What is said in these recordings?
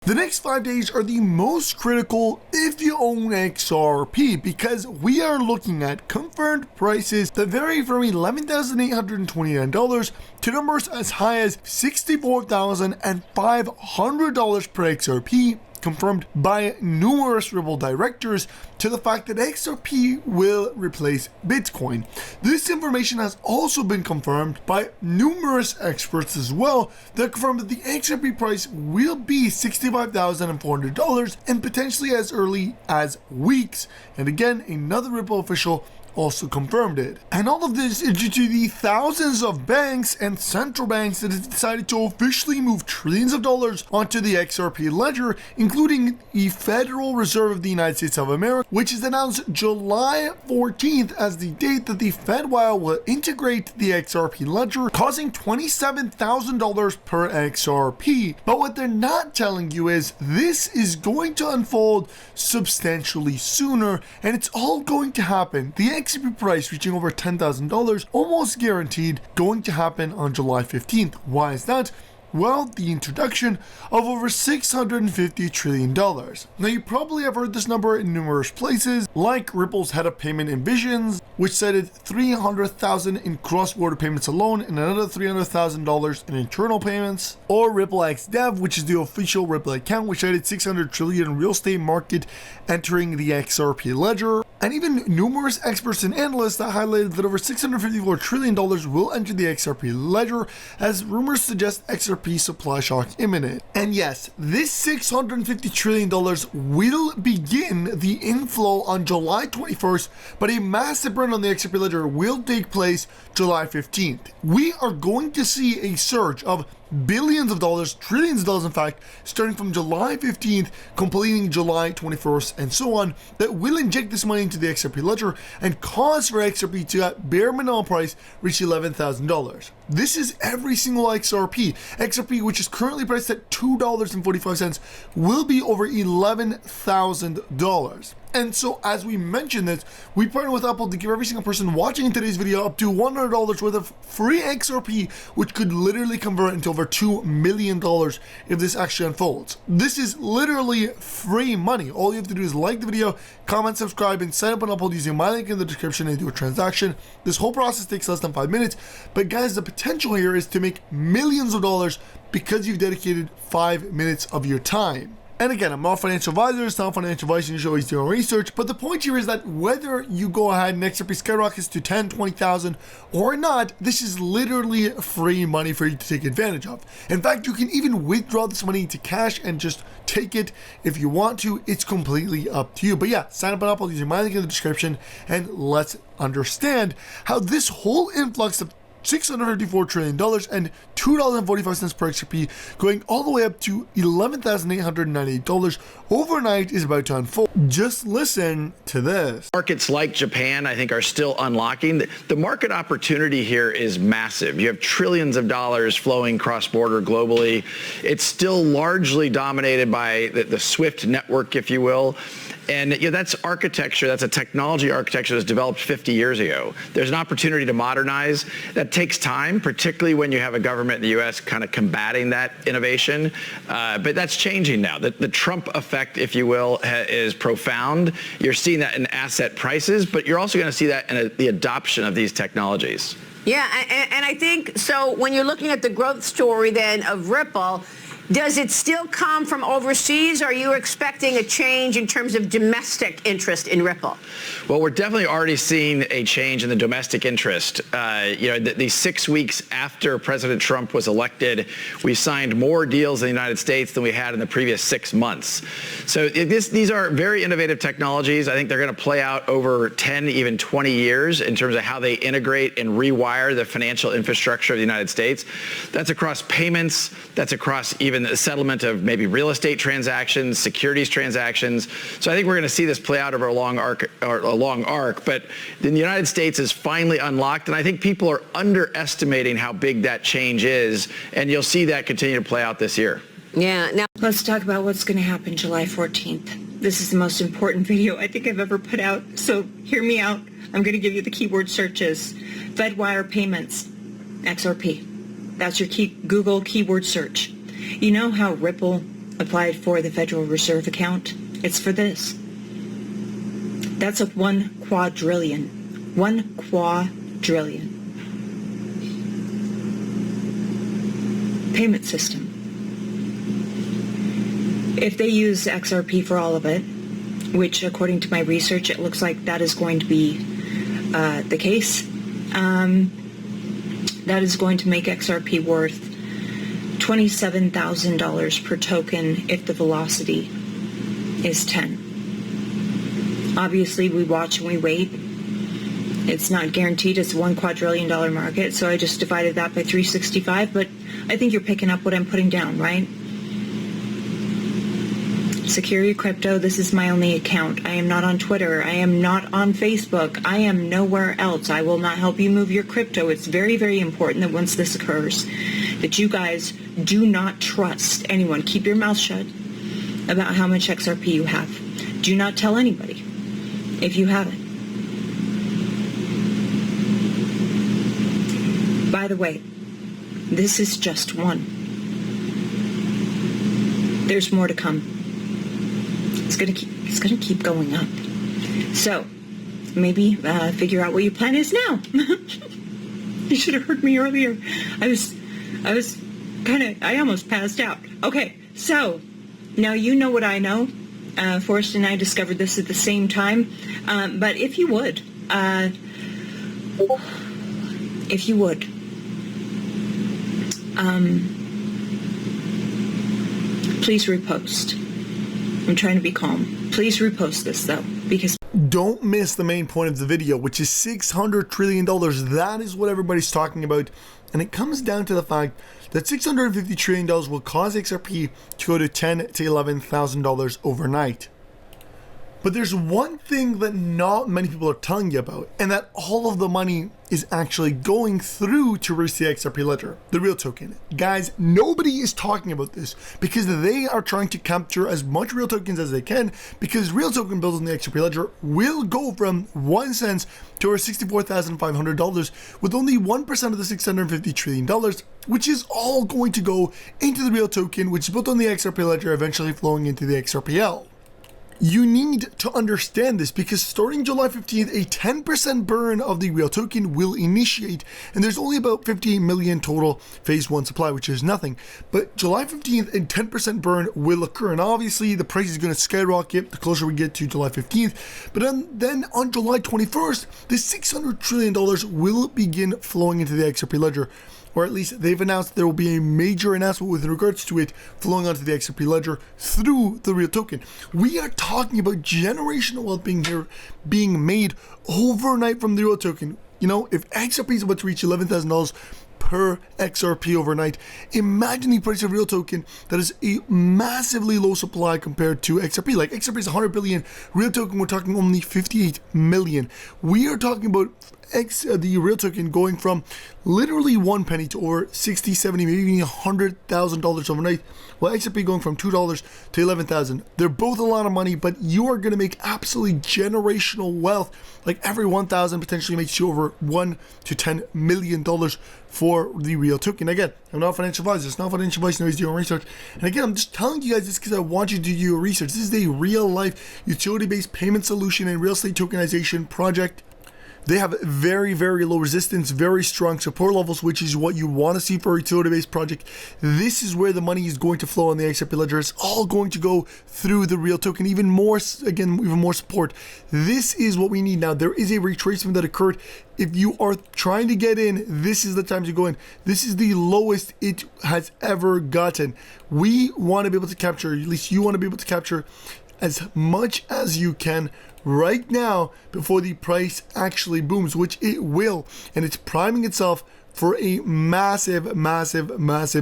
The next 5 days are the most critical if you own XRP, because we are looking at confirmed prices that vary from $11,829 to numbers as high as $64,500 per XRP, confirmed by numerous Ripple directors, to the fact that XRP will replace Bitcoin. This information has also been confirmed by numerous experts as well, that confirm that the XRP price will be $65,400 and potentially as early as weeks. And again, another Ripple official also confirmed it. And all of this is due to the thousands of banks and central banks that have decided to officially move trillions of dollars onto the XRP ledger, including the Federal Reserve of the United States of America, which has announced July 14th as the date that the FedWire will integrate the XRP ledger, causing $27,000 per XRP. But what they're not telling you is this is going to unfold substantially sooner, and it's all going to happen. The XRP price reaching over $10,000, almost guaranteed, going to happen on July 15th. Why is that? Well, the introduction of over $650 trillion. Now, you probably have heard this number in numerous places, like Ripple's head of payment Envisions, which cited $300,000 in cross-border payments alone and another $300,000 in internal payments, or Ripple X Dev, which is the official Ripple account, which cited $600 trillion in real estate market entering the XRP ledger, and even numerous experts and analysts that highlighted that over $654 trillion will enter the XRP ledger, as rumors suggest XRP supply shock imminent. And yes, this $650 trillion will begin the inflow on July 21st, but a massive burn on the XRP ledger will take place July 15th. We are going to see a surge of billions of dollars, trillions of dollars in fact, starting from July 15th, completing July 21st, and so on, that will inject this money into the XRP ledger and cause for XRP to, at bare minimum price, reach $11,000. This is every single XRP. XRP, which is currently priced at $2.45, will be over $11,000. And so, as we mentioned this, we partner with Apple to give every single person watching in today's video up to $100 worth of free XRP, which could literally convert into over $2 million if this actually unfolds. This is literally free money. All you have to do is like the video, comment, subscribe, and sign up on Apple using my link in the description and do a transaction. This whole process takes less than 5 minutes, but guys, the potential here is to make millions of dollars because you've dedicated 5 minutes of your time. And again, I'm not a financial advisor, it's not financial advice, you should always do your own research, but the point here is that whether you go ahead and XRP skyrockets to 10, 20,000 or not, this is literally free money for you to take advantage of. In fact, you can even withdraw this money to cash and just take it if you want to. It's completely up to you. But yeah, sign up on Apple using my link in the description, and let's understand how this whole influx of $654 trillion and $2.45 per XRP, going all the way up to $11,898 overnight, is about to unfold. Just listen to this. Markets like Japan, I think, are still unlocking. The market opportunity here is massive. You have trillions of dollars flowing cross-border globally. It's still largely dominated by the SWIFT network, if you will. And that's architecture, that's a technology architecture that was developed 50 years ago. There's an opportunity to modernize. That takes time, particularly when you have a government in the US kind of combating that innovation. But that's changing now. The Trump effect, if you will, is profound. You're seeing that in asset prices, but you're also going to see that in the adoption of these technologies. Yeah, and I think, so when you're looking at the growth story then of Ripple, does it still come from overseas, or are you expecting a change in terms of domestic interest in Ripple? Well, we're definitely already seeing a change in the domestic interest. The 6 weeks after President Trump was elected, we signed more deals in the United States than we had in the previous 6 months. So these are very innovative technologies. I think they're going to play out over 10, even 20 years in terms of how they integrate and rewire the financial infrastructure of the United States. That's across payments. That's across even the settlement of maybe real estate transactions, securities transactions. So I think we're going to see this play out over a long arc. But the United States is finally unlocked, and I think people are underestimating how big that change is, and you'll see that continue to play out this year. Yeah. Now let's talk about what's going to happen July 14th. This is the most important video I think I've ever put out, so hear me out. I'm going to give you the keyword searches. FedWire payments, XRP. That's your Google keyword search. You know how Ripple applied for the Federal Reserve account. It's for this. That's a 1 quadrillion. 1 quadrillion. Payment system. If they use XRP for all of it, which according to my research, it looks like that is going to be the case, that is going to make XRP worth $27,000 per token if the velocity is 10. Obviously, we watch and we wait. It's not guaranteed. It's a $1 quadrillion market, so I just divided that by 365, but I think you're picking up what I'm putting down, right? Secure your crypto. This is my only account. I am not on Twitter. I am not on Facebook. I am nowhere else. I will not help you move your crypto. It's very, very important that once this occurs, that you guys do not trust anyone. Keep your mouth shut about how much XRP you have. Do not tell anybody if you have it. By the way, this is just one. There's more to come. It's gonna keep going up. So maybe figure out what your plan is now. You should have heard me earlier. I almost passed out. Okay, so now you know what I know. Forrest and I discovered this at the same time. But if you would, please repost. I'm trying to be calm. Please repost this though, because don't miss the main point of the video, which is $600 trillion. That is what everybody's talking about. And it comes down to the fact that $650 trillion will cause XRP to go to $10,000 to $11,000 overnight. But there's one thing that not many people are telling you about, and that all of the money is actually going through to reach the XRP ledger, the real token. Guys, nobody is talking about this because they are trying to capture as much real tokens as they can, because real token builds on the XRP ledger will go from 1 cent to over $64,500 with only 1% of the $650 trillion, which is all going to go into the real token, which is built on the XRP ledger, eventually flowing into the XRPL. You need to understand this because starting July 15th, a 10% burn of the real token will initiate, and there's only about 58 million total phase 1 supply, which is nothing. But July 15th, a 10% burn will occur, and obviously the price is going to skyrocket the closer we get to July 15th. But then on July 21st, the $600 trillion will begin flowing into the XRP ledger. Or at least they've announced there will be a major announcement with regards to it flowing onto the XRP ledger through the real token. We are talking about generational wealth being made overnight from the real token. You know, if XRP is about to reach $11,000 per XRP overnight, imagine the price of real token that is a massively low supply compared to XRP. Like XRP is 100 billion, real token we're talking only 58 million. We are talking about the real token going from literally 1 penny to over 60, 70, maybe even $100,000 overnight, while XRP going from $2 to 11,000. They're both a lot of money, but you are going to make absolutely generational wealth. Like every 1,000 potentially makes you over $1 to $10 million for the real token. Again, I'm not a financial advisor. It's not financial advice. Nobody's doing research. And again, I'm just telling you guys this because I want you to do your research. This is a real life utility-based payment solution and real estate tokenization project. They have very, very low resistance, very strong support levels, which is what you want to see for a utility-based project. This is where the money is going to flow on the XRP ledger. It's all going to go through the real token. Even more support. This is what we need now. There is a retracement that occurred. If you are trying to get in, this is the time to go in. This is the lowest it has ever gotten. We want to be able to capture, at least you want to be able to capture as much as you can right now before the price actually booms, which it will, and it's priming itself for a massive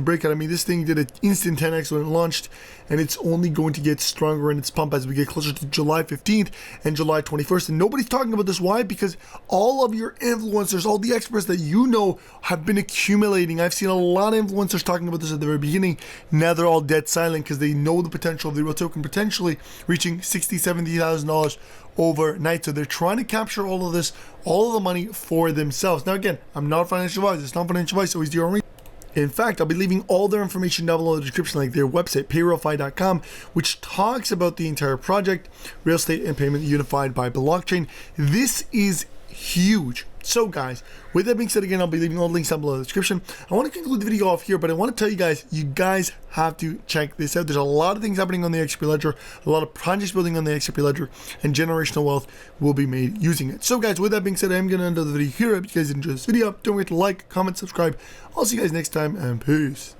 breakout. I mean, this thing did an instant 10x when it launched, and it's only going to get stronger in its pump as we get closer to July 15th and July 21st. And nobody's talking about this. Why? Because all of your influencers, all the experts that you know have been accumulating. I've seen a lot of influencers talking about this at the very beginning. Now they're all dead silent because they know the potential of the real token potentially reaching $60,000, $70,000 overnight. So they're trying to capture all of this, all of the money for themselves. Now again, I'm not a financial advisor. It's not financial advice. Always do your own research. In fact, I'll be leaving all their information down below in the description, like their website, payrollfi.com, which talks about the entire project, real estate and payment unified by blockchain. This is huge. So guys, with that being said, again, I'll be leaving all the links down below in the description. I want to conclude the video off here, but I want to tell you guys have to check this out. There's a lot of things happening on the XRP ledger, a lot of projects building on the XRP ledger, and generational wealth will be made using it. So guys, with that being said, I'm going to end the video here. I hope you guys enjoyed this video. Don't forget to like, comment, subscribe. I'll see you guys next time, and peace.